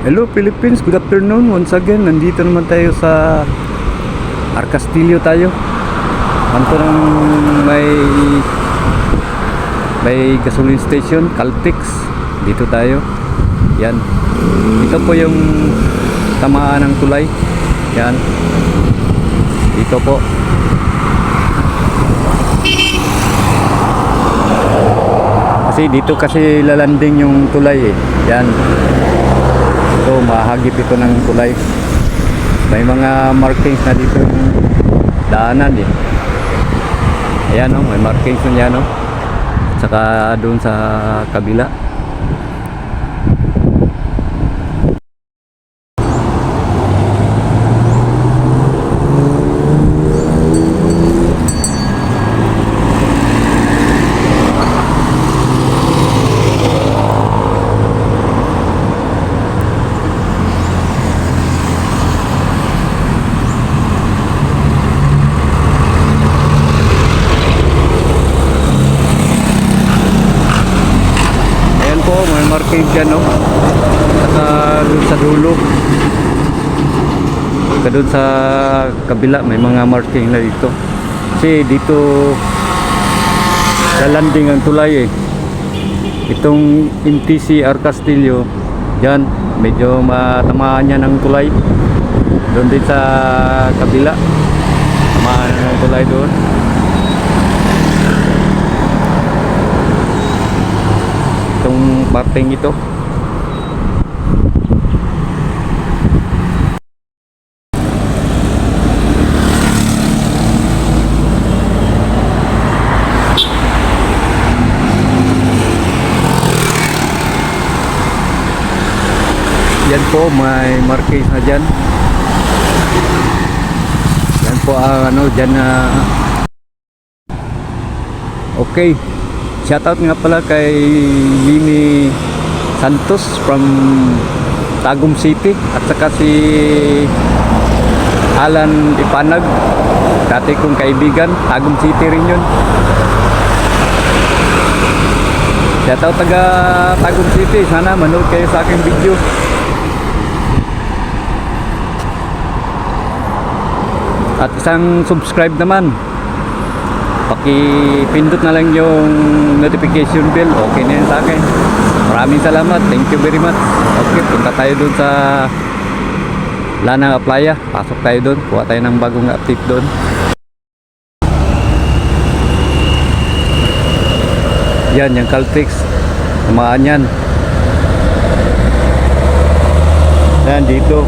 Hello Philippines, good afternoon. Once again, nandito naman tayo sa Arcastillo tayo. Anto ng may gasoline station, Caltex. Dito tayo. Yan. Ito po yung tamaan ng tulay. Yan. Dito po. Dito kasi lalanding yung tulay eh. Yan. Ito, mahagip ito ng tulay. May mga markings na dito yung daanan eh. Ayan o, may markings na yan o. Saka doon sa kabila. May marking dyan no? Saka doon sa dulo, saka doon sa kabila may mga marking na dito. Kasi dito sa landing ang tulay eh. Itong MTC Arcastillo, dyan medyo matamaan niya ng tulay. Doon din sa kabila tamaan ng tulay doon. Itong parteng ito. Yan po, may markings na dyan. Yan po ang ano dyan na okay. Shoutout nga pala kay Lini Santos from Tagum City at saka si Alan Ipanag, dati kong kaibigan, Tagum City rin yun. Shoutout taga Tagum City, sana manood kayo sa aking video. At isang subscribe naman, pakipindot na lang yung notification bell. Okay na yun sa akin. Maraming salamat, thank you very much. Okay, punta tayo dun sa Lanang Playa. Pasok tayo dun, kuha tayo ng bagong update dun. Yan, yung Caltex, tamaan yan. Yan, dito.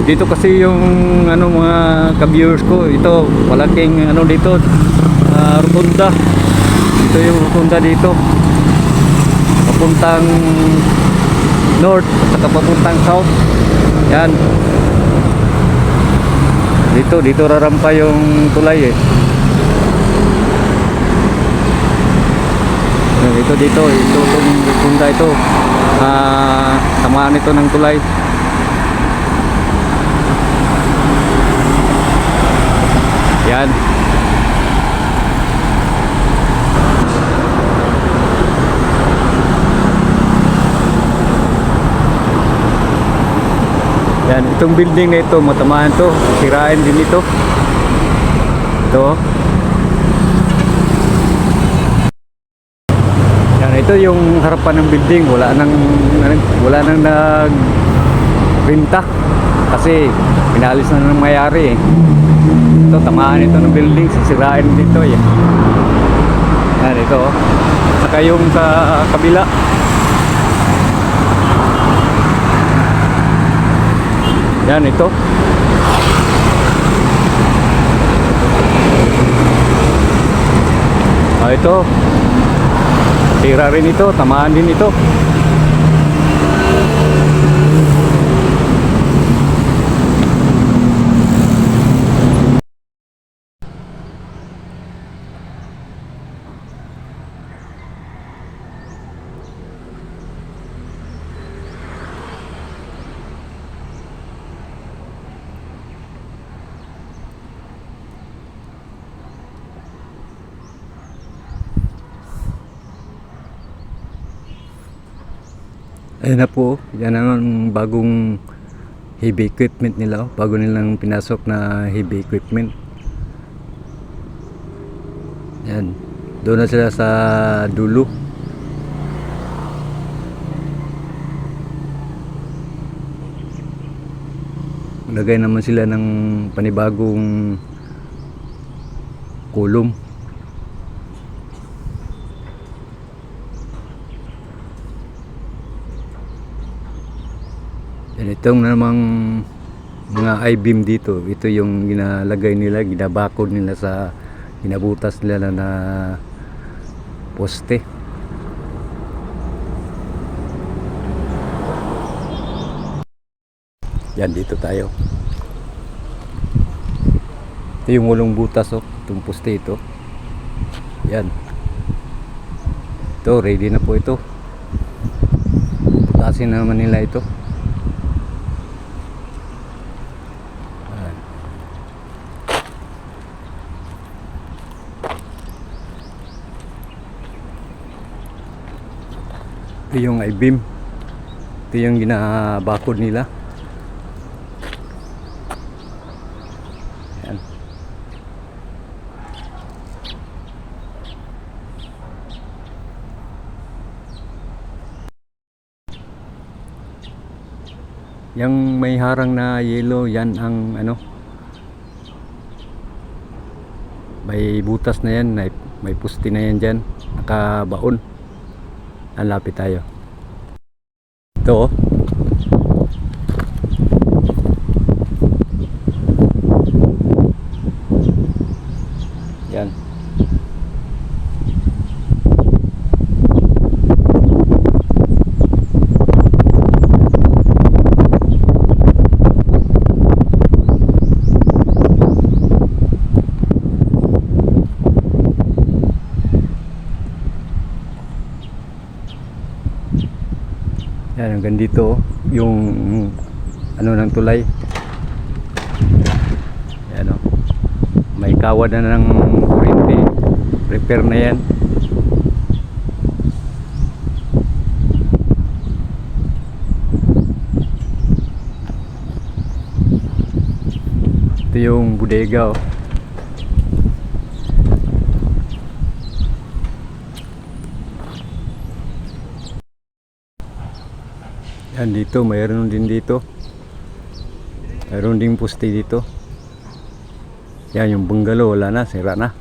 Dito kasi yung ano mga ka-viewers ko, ito malaking ano dito, rotunda. Ito yung rotunda dito. Papuntang north at saka papuntang south. Yan. Dito rarampa yung tulay eh. Dito itong rotunda ito. Tamaan ito ng tulay. Yan. Yan, itong building na ito, matamaan to, sirain din ito. Ito. Yan, ito yung harapan ng building, wala nang nagbenta kasi pinalis na ng may-ari eh. Ito, tamaan ito ng building, sisirain dito eh. Yan, ito oh. Saka yung sa kabila. Yan, ito. Ito. Sira rin ito, tamaan din ito. Ayan na po, yan ang bagong heavy equipment nila. Oh. Bago nilang pinasok na heavy equipment. Yan, doon na sila sa dulo. Lagay naman sila ng panibagong kulong. Yan, itong namang mga I-beam dito, ito yung ginalagay nila, ginabakod nila sa, ginabutas nila na poste. Yan, dito tayo. Ito yung ulong butas, oh, itong poste ito. Yan. Ito, ready na po ito. Butasin na naman nila ito. Ito yung I-beam. Ito yung ginabakod nila. Ayan. Yang may harang na yellow, yan ang ano, may butas na yan, may puste na yan dyan, nakabaon. Lapit tayo. Ito, oh. Yan. Yan, hanggang dito yung ano ng tulay. Yan, oh. May kawad na ng kuryente. Repair na yan. Ito yung bodega, oh. Yan, dito mayroon din dito, mayroon ding poste dito. Yan yung bungalow, wala na, sira na.